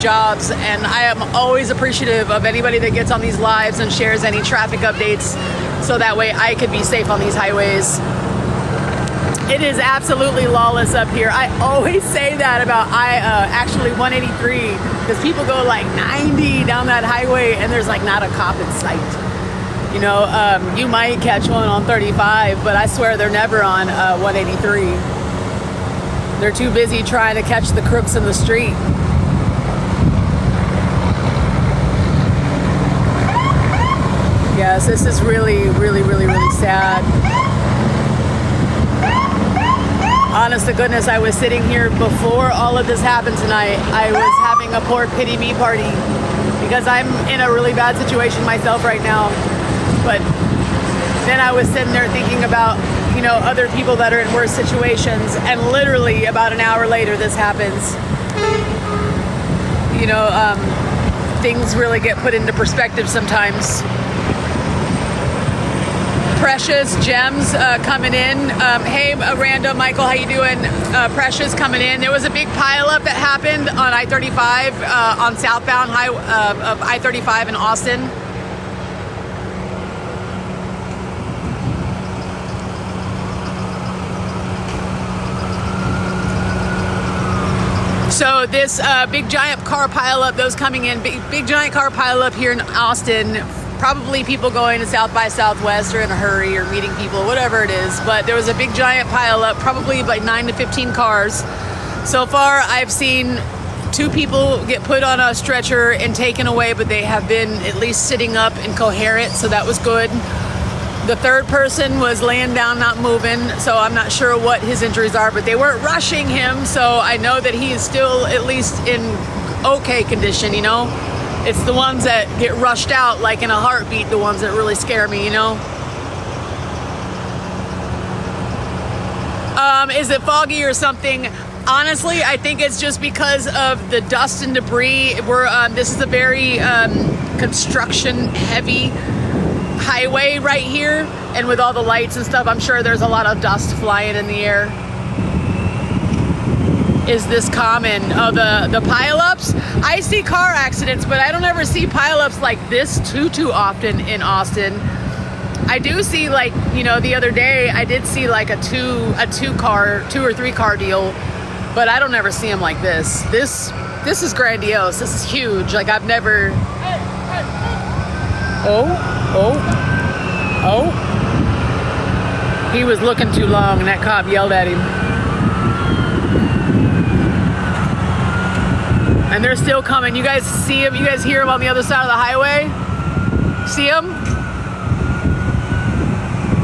jobs, and I am always appreciative of anybody that gets on these lives and shares any traffic updates so that way I could be safe on these highways. It is absolutely lawless up here. I always say that about actually 183 because people go like 90 down that highway and there's like not a cop in sight. You know, you might catch one on 35, but I swear they're never on 183. They're too busy trying to catch the crooks in the street. Yes, this is really, really, really, really sad. Honest to goodness, I was sitting here before all of this happened tonight. I was having a poor pity me party because I'm in a really bad situation myself right now. But then I was sitting there thinking about, you know, other people that are in worse situations, and literally about an hour later this happens. You know, things really get put into perspective sometimes. Precious Gems coming in. Hey, Randa, Michael, how you doing? Precious coming in. There was a big pileup that happened on I-35 on southbound of I-35 in Austin. So this big giant car pileup, those coming in, big giant car pileup here in Austin. Probably people going to South by Southwest or in a hurry or meeting people, whatever it is. But there was a big giant pileup, probably like 9 to 15 cars. So far, I've seen 2 people get put on a stretcher and taken away, but they have been at least sitting up and coherent, so that was good. The third person was laying down, not moving, so I'm not sure what his injuries are, but they weren't rushing him, so I know that he is still at least in okay condition, you know? It's the ones that get rushed out like in a heartbeat, the ones that really scare me, you know? Is it foggy or something? Honestly, I think it's just because of the dust and debris. This is a very construction heavy highway right here, and with all the lights and stuff, I'm sure there's a lot of dust flying in the air. Is this common? Oh, the pileups? I see car accidents, but I don't ever see pileups like this too often in Austin. I do see, like, you know, the other day I did see like a two or three car deal, but I don't ever see them like this. This is grandiose. This is huge. Like, I've never. Oh. He was looking too long and that cop yelled at him. And they're still coming. You guys see him? You guys hear him on the other side of the highway? See him?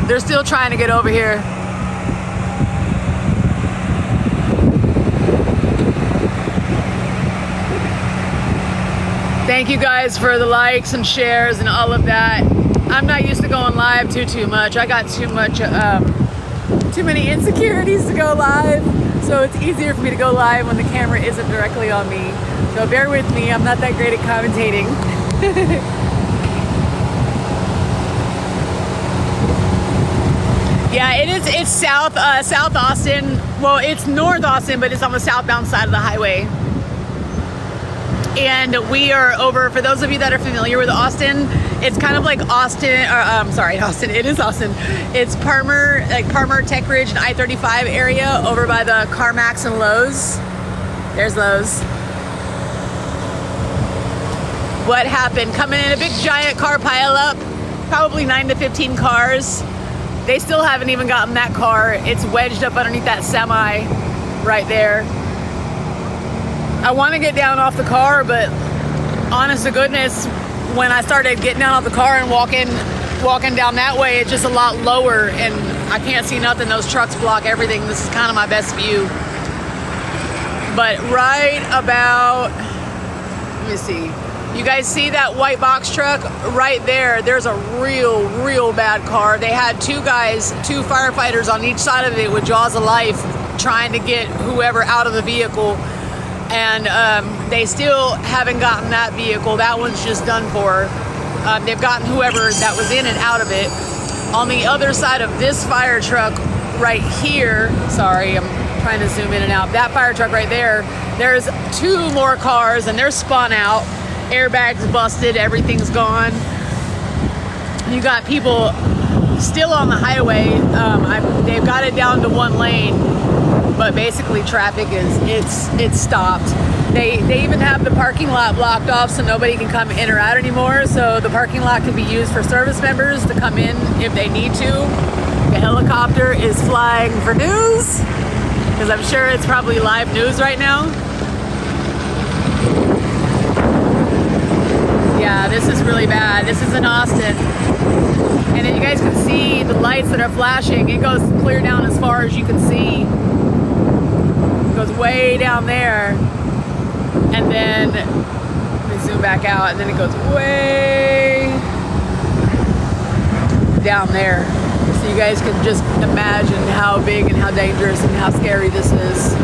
They're still trying to get over here. Thank you guys for the likes and shares and all of that. I'm not used to going live too much. I got too many insecurities to go live. So it's easier for me to go live when the camera isn't directly on me. So bear with me, I'm not that great at commentating. Yeah, it's South Austin. Well, it's North Austin, but it's on the southbound side of the highway. And we are over, for those of you that are familiar with Austin, it's kind of like Austin, Austin, it is Austin. It's Parmer, like Parmer, Tech Ridge, and I-35 area over by the CarMax and Lowe's. There's Lowe's. What happened? Coming in a big giant car pileup, probably 9 to 15 cars. They still haven't even gotten that car. It's wedged up underneath that semi right there. I want to get down off the car, but honest to goodness, when I started getting down off the car and walking down that way, it's just a lot lower and I can't see nothing. Those trucks block everything. This is kind of my best view. But right about, let me see. You guys see that white box truck right there? There's a real bad car. They had 2 firefighters on each side of it with jaws of life trying to get whoever out of the vehicle. And they still haven't gotten that vehicle. That one's just done for. They've gotten whoever that was in and out of it. On the other side of this fire truck right here, sorry, I'm trying to zoom in and out. That fire truck right there, there's 2 more cars and they're spun out. Airbags busted, everything's gone. You got people still on the highway. They've got it down to 1 lane, but basically traffic it's stopped. They even have the parking lot blocked off so nobody can come in or out anymore. So the parking lot can be used for service members to come in if they need to. The helicopter is flying for news, because I'm sure it's probably live news right now. Yeah, this is really bad. This is in Austin. And then you guys can see the lights that are flashing. It goes clear down as far as you can see. It goes way down there. And then let me zoom back out, and then it goes way down there. So you guys can just imagine how big and how dangerous and how scary this is.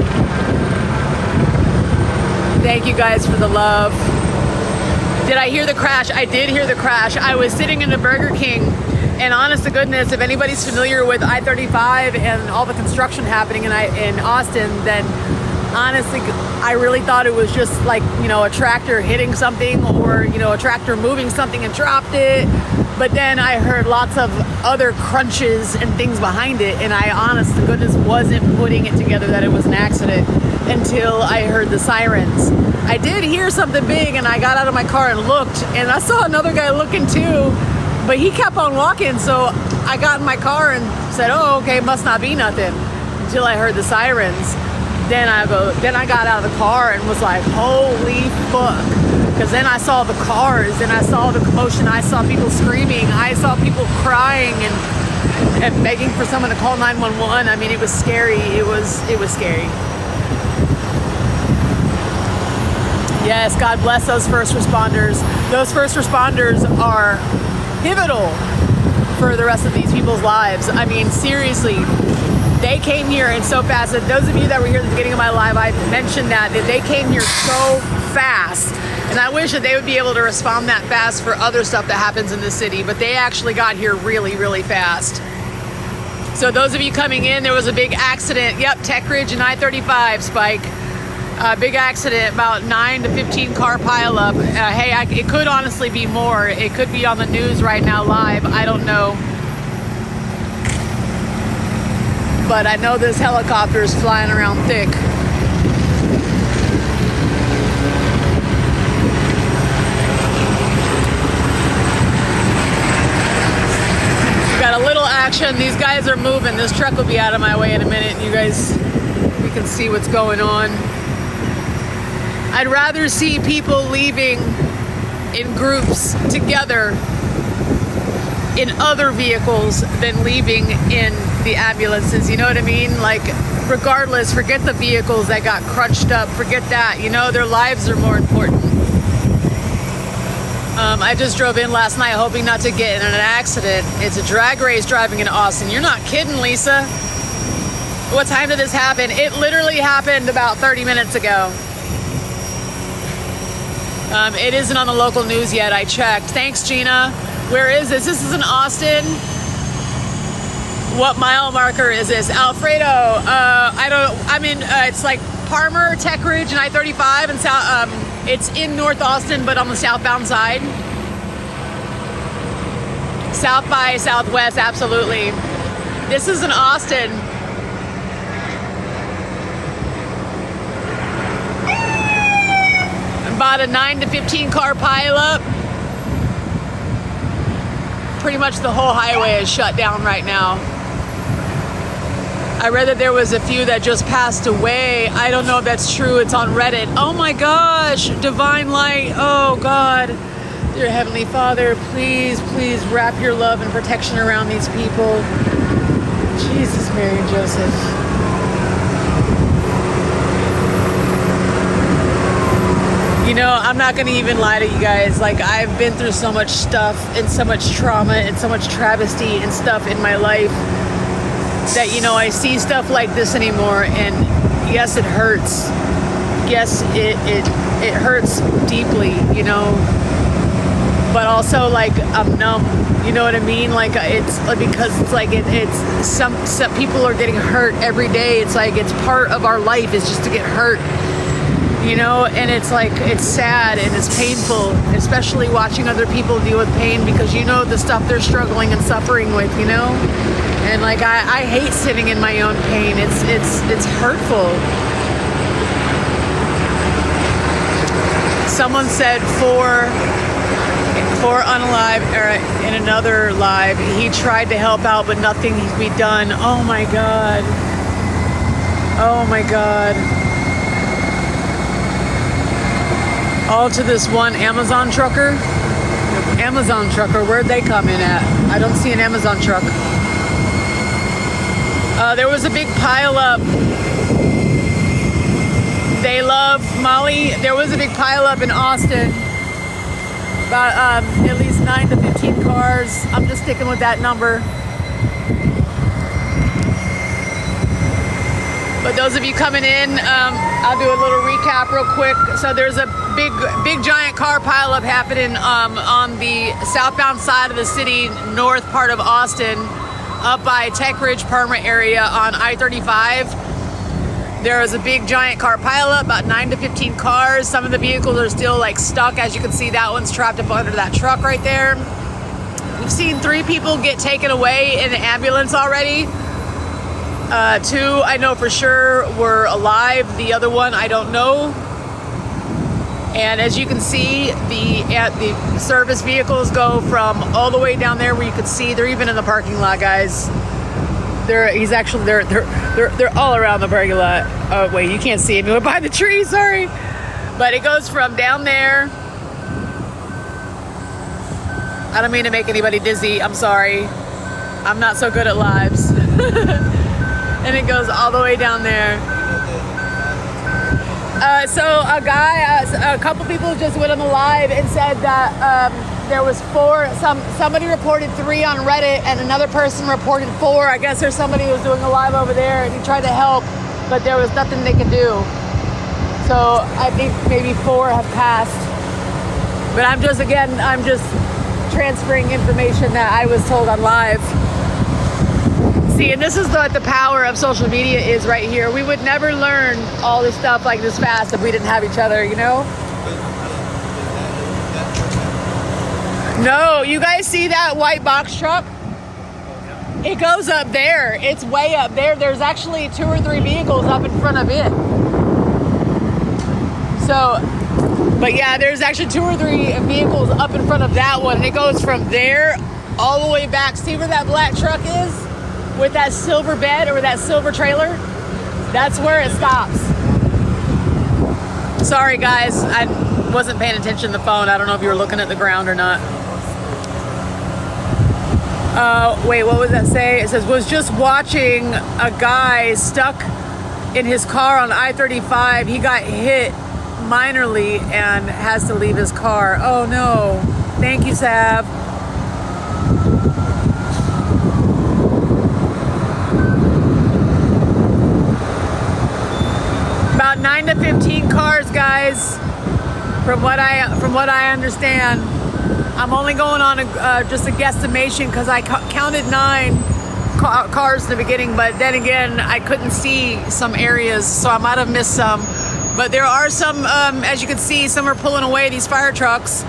Thank you guys for the love. Did I hear the crash? I did hear the crash. I was sitting in a Burger King, and honest to goodness, if anybody's familiar with I-35 and all the construction happening in Austin, then honestly, I really thought it was just like, a tractor hitting something, or, a tractor moving something and dropped it. But then I heard lots of other crunches and things behind it, and I, honest to goodness, wasn't putting it together that it was an accident until I heard the sirens. I did hear something big, and I got out of my car and looked, and I saw another guy looking too, but he kept on walking, so I got in my car and said, oh, okay, must not be nothing, until I heard the sirens. Then I got out of the car and was like, holy fuck. Because then I saw the cars and I saw the commotion. I saw people screaming. I saw people crying and begging for someone to call 911. I mean, it was scary. It was scary. Yes, God bless those first responders. Those first responders are pivotal for the rest of these people's lives. I mean, seriously. They came here and so fast. And those of you that were here at the beginning of my live, I mentioned that they came here so fast. And I wish that they would be able to respond that fast for other stuff that happens in the city. But they actually got here really, really fast. So those of you coming in, there was a big accident. Yep, Tech Ridge and I-35, Spike. Big accident, about 9 to 15 car pileup. Hey, it could honestly be more. It could be on the news right now live. I don't know. But I know this helicopter is flying around thick. We got a little action. These guys are moving. This truck will be out of my way in a minute. You guys, we can see what's going on. I'd rather see people leaving in groups together in other vehicles than leaving in the ambulances, you know what I mean? Like, regardless, forget the vehicles that got crunched up, forget that, their lives are more important. I just drove in last night hoping not to get in an accident. It's a drag race driving in Austin. You're not kidding, Lisa. What time did this happen? It literally happened about 30 minutes ago. It isn't on the local news yet, I checked. Thanks, Gina. Where is this? This is in Austin. What mile marker is this? Alfredo. It's like Palmer, Tech Ridge, and I-35, and South. It's in North Austin, but on the southbound side. South by Southwest, absolutely. This is in Austin. About a 9 to 15 car pileup. Pretty much the whole highway is shut down right now. I read that there was a few that just passed away. I don't know if that's true. It's on Reddit. Oh my gosh, divine light. Oh God. Dear Heavenly Father, please, please wrap your love and protection around these people. Jesus, Mary and Joseph. I'm not going to even lie to you guys. Like, I've been through so much stuff and so much trauma and so much travesty and stuff in my life that, I see stuff like this anymore. And yes, it hurts. Yes, it hurts deeply, but also like I'm numb. You know what I mean? Like it's because it's like it's some people are getting hurt every day. It's like it's part of our life is just to get hurt. You know, and it's like it's sad and it's painful, especially watching other people deal with pain because you know the stuff they're struggling and suffering with. You know, and like I hate sitting in my own pain. It's hurtful. Someone said for Unalive, or in another live, he tried to help out, but nothing could be done. Oh my God. Oh my God. All to this one Amazon trucker. Amazon trucker, where'd they come in at? I don't see an Amazon truck. There was a big pile up. They love Molly. There was a big pile up in Austin. About at least 9 to 15 cars. I'm just sticking with that number. But those of you coming in, I'll do a little recap real quick. So there's a big giant car pileup happening on the southbound side of the city, north part of Austin, up by Tech Ridge Permit area on I-35. There is a big giant car pileup, about 9 to 15 cars. Some of the vehicles are still like stuck. As you can see, that one's trapped up under that truck right there. We've seen 3 people get taken away in the ambulance already. 2 I know for sure were alive. The other one I don't know. And as you can see, the service vehicles go from all the way down there where you can see they're even in the parking lot, guys. They're all around the parking lot. Oh wait, you can't see him. He went behind the tree. Sorry, but it goes from down there. I don't mean to make anybody dizzy. I'm sorry. I'm not so good at lives. And it goes all the way down there. So a couple people just went on the live and said that there was 4. Somebody reported 3 on Reddit, and another person reported 4. I guess there's somebody who was doing a live over there, and he tried to help, but there was nothing they could do. So I think maybe 4 have passed. But I'm just transferring information that I was told on live. See, and this is what the power of social media is right here. We would never learn all this stuff like this fast if we didn't have each other, you know? No, you guys see that white box truck? It goes up there. It's way up there. There's actually 2 or 3 vehicles up in front of it. So, but yeah, there's actually 2 or 3 vehicles up in front of that one. And it goes from there all the way back. See where that black truck is? With that silver bed or that silver trailer? That's where it stops. Sorry guys, I wasn't paying attention to the phone. I don't know if you were looking at the ground or not. Wait, what was that say? It says, was just watching a guy stuck in his car on I-35. He got hit minorly and has to leave his car. Oh no. Thank you, Sav. About 9 to 15 cars, guys, from what I understand. I'm only going on just a guesstimation because I counted 9 cars in the beginning, but then again, I couldn't see some areas, so I might have missed some. But there are some, as you can see, some are pulling away, these fire trucks.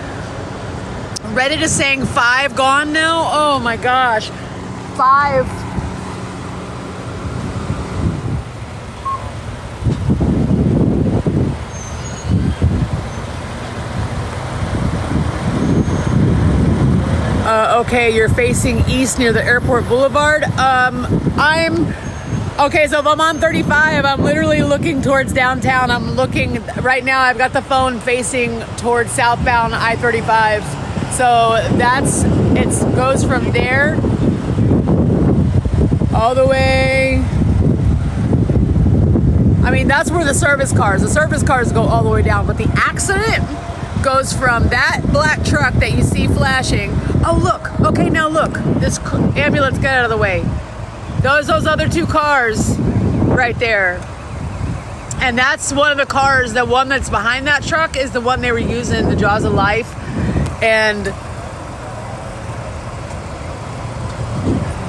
Reddit is saying 5 gone now. Oh my gosh, 5. Okay, you're facing east near the airport boulevard. Okay, so if I'm on 35, I'm literally looking towards downtown. I'm looking, right now I've got the phone facing towards southbound I-35. So it goes from there all the way. I mean, that's where the service cars go all the way down, but the accident goes from that black truck that you see flashing. Oh, look. Okay, now look. This ambulance, get out of the way. Those other 2 cars right there. And that's one of the cars. The one that's behind that truck is the one they were using, the Jaws of Life. And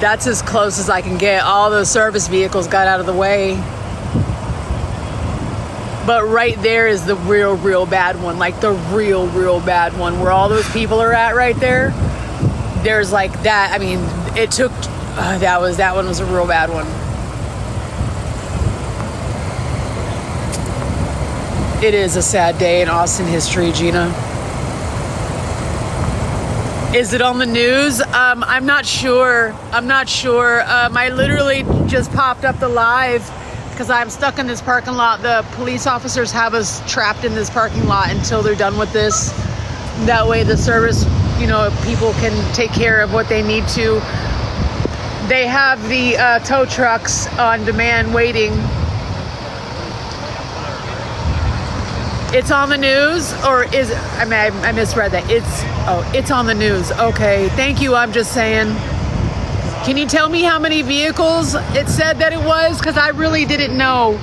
That's as close as I can get. All those service vehicles got out of the way. But right there is the real bad one. Like the real bad one where all those people are at right there. There's like that. I mean, it took, that one was a real bad one. It is a sad day in Austin history, Gina. Is it on the news? I'm not sure. I literally just popped up the live because I'm stuck in this parking lot. The police officers have us trapped in this parking lot until they're done with this. That way the service, people can take care of what they need to. They have the tow trucks on demand waiting. It's on the news, or is it? I misread that. It's on the news. Okay, thank you. I'm just saying. Can you tell me how many vehicles it said that it was? Because I really didn't know.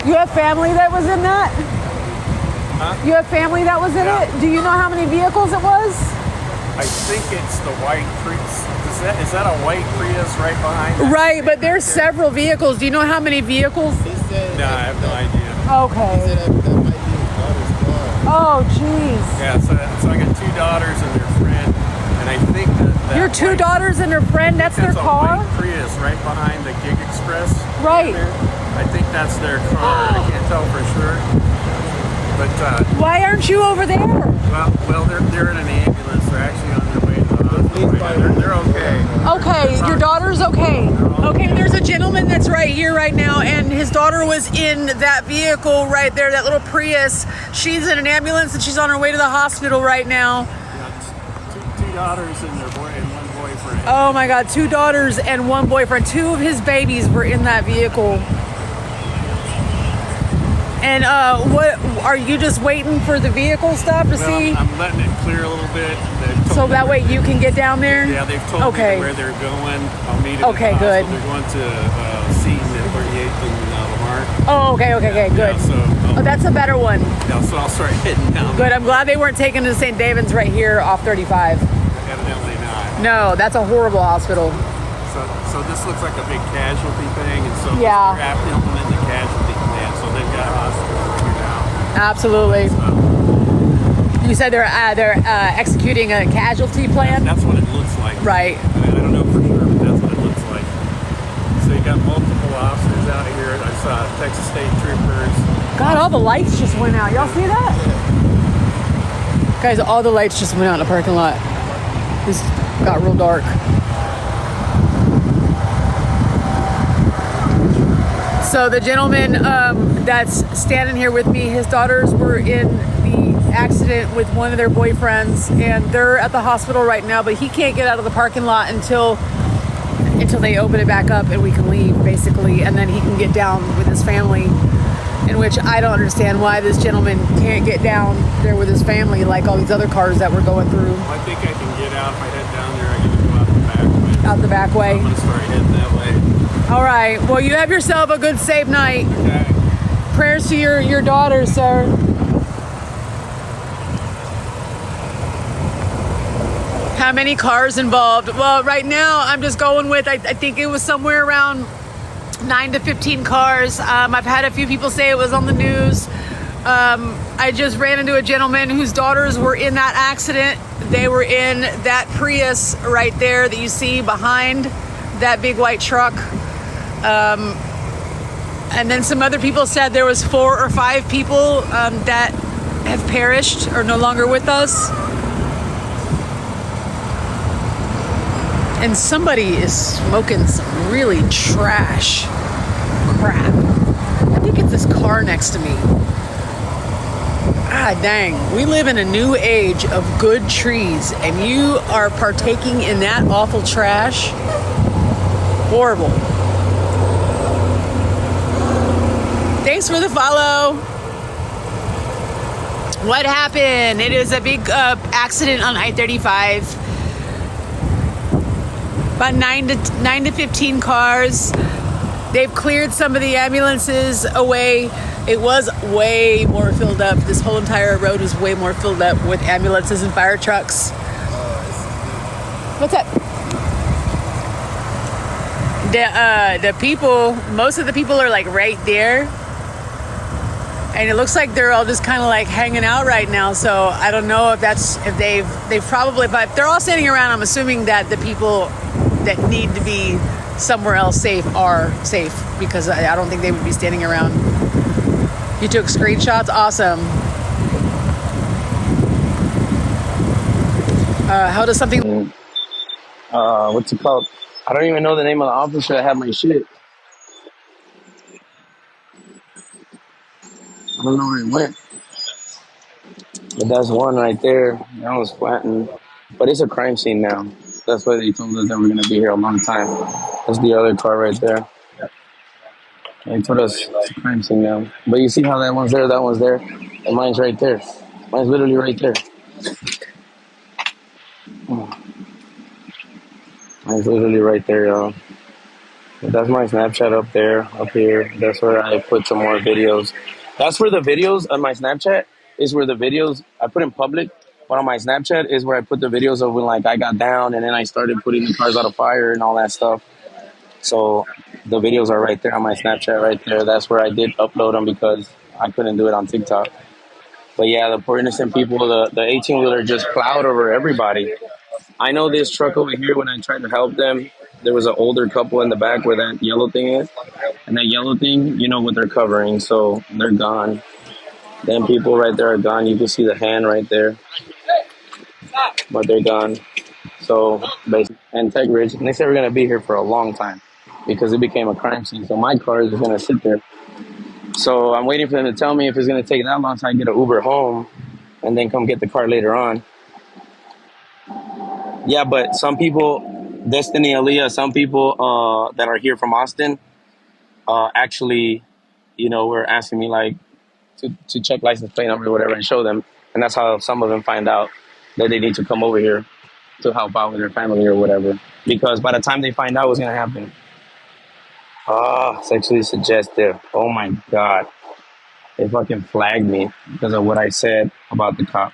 You have family that was in that? Huh? You have family that was in it? Do you know how many vehicles it was? I think it's the white Prius. Is that a white Prius right behind that? Right, but there's several vehicles. Do you know how many vehicles? No, I have no idea. Okay. Oh, jeez. Yeah, so I got 2 daughters and their friend, and I think that your 2 daughters and their friend, that's their car? That's a white Prius right behind the Gig Express. Right. I think that's their car. I can't tell for sure. But why aren't you over there? Well, they're in an ambulance. They're actually on their way to the hospital. They're okay. Okay, your daughter's okay. Okay, there's a gentleman that's right here right now, and his daughter was in that vehicle right there, that little Prius. She's in an ambulance, and she's on her way to the hospital right now. Yeah, 2 daughters and one boyfriend. Oh my God, 2 daughters and 1 boyfriend. 2 of his babies were in that vehicle. And what are you just waiting for the vehicle stuff to see? I'm letting it clear a little bit. So that way you can get down there? Yeah, they've told me where they're going. I'll meet them. Okay, good. They're going to Seton at 38th and Lamar. Oh, okay, good. Yeah, so, that's a better one. Yeah, so I'll start heading down. Good, I'm glad they weren't taken to St. David's right here off 35. Evidently not. No, that's a horrible hospital. So this looks like a big casualty thing, and so yeah. They're have to implement the casualty plan, so they've got hospitals figured out. Absolutely. You said they're executing a casualty plan? That's what it looks like. Right. I don't know for sure, but that's what it looks like. So you got multiple officers out here. I saw Texas State Troopers. God, all the lights just went out. Y'all see that? Guys, all the lights just went out in the parking lot. This got real dark. So the gentleman that's standing here with me, his daughters were in the accident with one of their boyfriends, and they're at the hospital right now, but he can't get out of the parking lot until they open it back up and we can leave, basically, and then he can get down with his family, in which I don't understand why this gentleman can't get down there with his family like all these other cars that we're going through. Well, I think I can get out. If I head down there, I can go out the back way. Out the back way? I'm going to start heading that way. All right. Well, you have yourself a good, safe night. Okay. Prayers to your daughter, sir. How many cars involved? Well, right now I'm just going with, I think it was somewhere around 9 to 15 cars. I've had a few people say it was on the news. I just ran into a gentleman whose daughters were in that accident. They were in that Prius right there that you see behind that big white truck. And then some other people said there was 4 or 5 people that have perished or no longer with us. And somebody is smoking some really trash crap. I think it's this car next to me. Ah, dang. We live in a new age of good trees, and you are partaking in that awful trash. Horrible. Thanks for the follow. What happened? It is a big accident on I-35. About 9 to 15 cars. They've cleared some of the ambulances away. It was way more filled up. This whole entire road was way more filled up with ambulances and fire trucks. What's up? The people, most of the people are like right there. And it looks like they're all just kind of like hanging out right now. So I don't know if they've probably, but if they're all standing around, I'm assuming that the people that need to be somewhere else safe are safe, because I don't think they would be standing around. You took screenshots? Awesome. How does something... What's it called? I don't even know the name of the officer that had my shit. I don't know where it went. But that's one right there. That was flattened. But it's a crime scene now. That's why they told us that we're going to be here a long time. That's the other car right there. They told us it's a crime scene now. But you see how that one's there, and mine's right there. Mine's literally right there. Mine's literally right there, y'all. That's my Snapchat up there, up here. That's where I put some more videos. That's where the videos on my Snapchat is where the videos I put in public. But on my Snapchat is where I put the videos of when like I got down and then I started putting the cars out of fire and all that stuff. So the videos are right there on my Snapchat right there. That's where I did upload them because I couldn't do it on TikTok. But yeah, the poor innocent people, the 18-wheeler just plowed over everybody. I know this truck over here, when I tried to help them, there was an older couple in the back where that yellow thing is. And that yellow thing, you know what they're covering, so they're gone. Them people right there are gone. You can see the hand right there. But they're gone. So, basically, and Tech Ridge, and they said we're going to be here for a long time because it became a crime scene. So my car is going to sit there. So I'm waiting for them to tell me if it's going to take that long so I can get an Uber home and then come get the car later on. Yeah, but some people, Destiny, Aaliyah, some people that are here from Austin actually, you know, were asking me like to check license plate number or whatever and show them. And that's how some of them find out that they need to come over here to help out with their family or whatever. Because by the time they find out what's going to happen, sexually suggestive. Oh my God. They fucking flagged me because of what I said about the cop.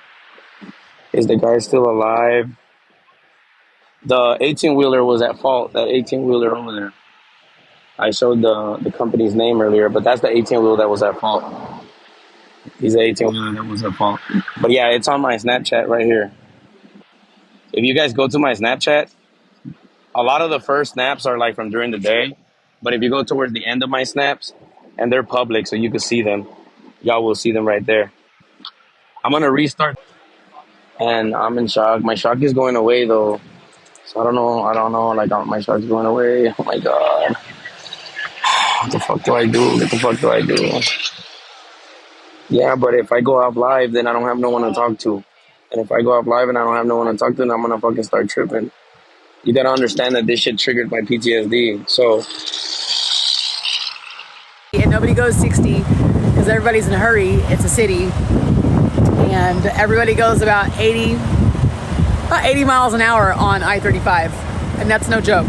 Is the guy still alive? The 18-wheeler was at fault, that 18-wheeler over there. I showed the company's name earlier, but that's the 18-wheeler that was at fault. He's the 18-wheeler that was at fault. But yeah, it's on my Snapchat right here. If you guys go to my Snapchat, a lot of the first snaps are like from during the day. But if you go towards the end of my snaps, and they're public so you can see them, y'all will see them right there. I'm going to restart. And I'm in shock. My shock is going away though. So I don't know, like my shock's going away. Oh my God. What the fuck do I do? Yeah, but if I go out live, then I don't have no one to talk to. And if I go out live and I don't have no one to talk to, then I'm gonna fucking start tripping. You gotta understand that this shit triggered my PTSD, so. And nobody goes 60 because everybody's in a hurry. It's a city. And everybody goes about 80 miles an hour on I-35. And that's no joke.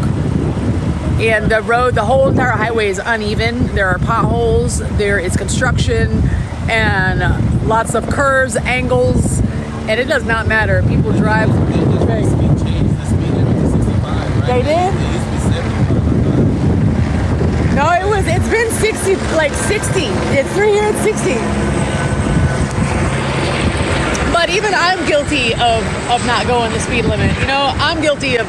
And the road, the whole entire highway is uneven. There are potholes, there is construction, and lots of curves, angles, and it does not matter. People drive. They did? No, it's been 60, like 60. It's 3 here at 60. But even I'm guilty of not going the speed limit. You know, I'm guilty of,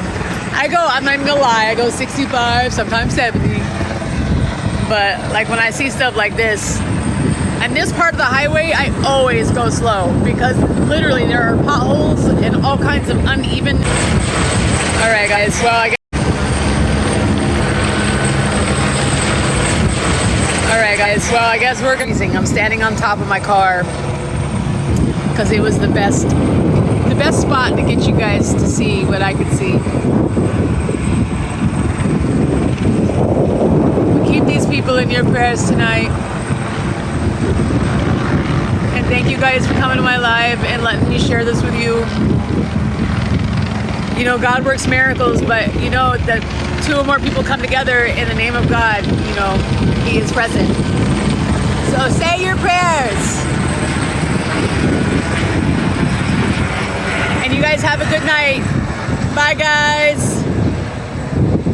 I'm not even gonna lie, I go 65, sometimes 70. But like when I see stuff like this, and this part of the highway, I always go slow because literally there are potholes and all kinds of uneven. All right, guys, well, I guess we're gonna. I'm standing on top of my car because it was the best spot to get you guys to see what I could see. Keep these people in your prayers tonight. And thank you guys for coming to my live and letting me share this with you. You know, God works miracles, but you know that two or more people come together in the name of God, you know, he is present. So say your prayers. And you guys have a good night. Bye, guys.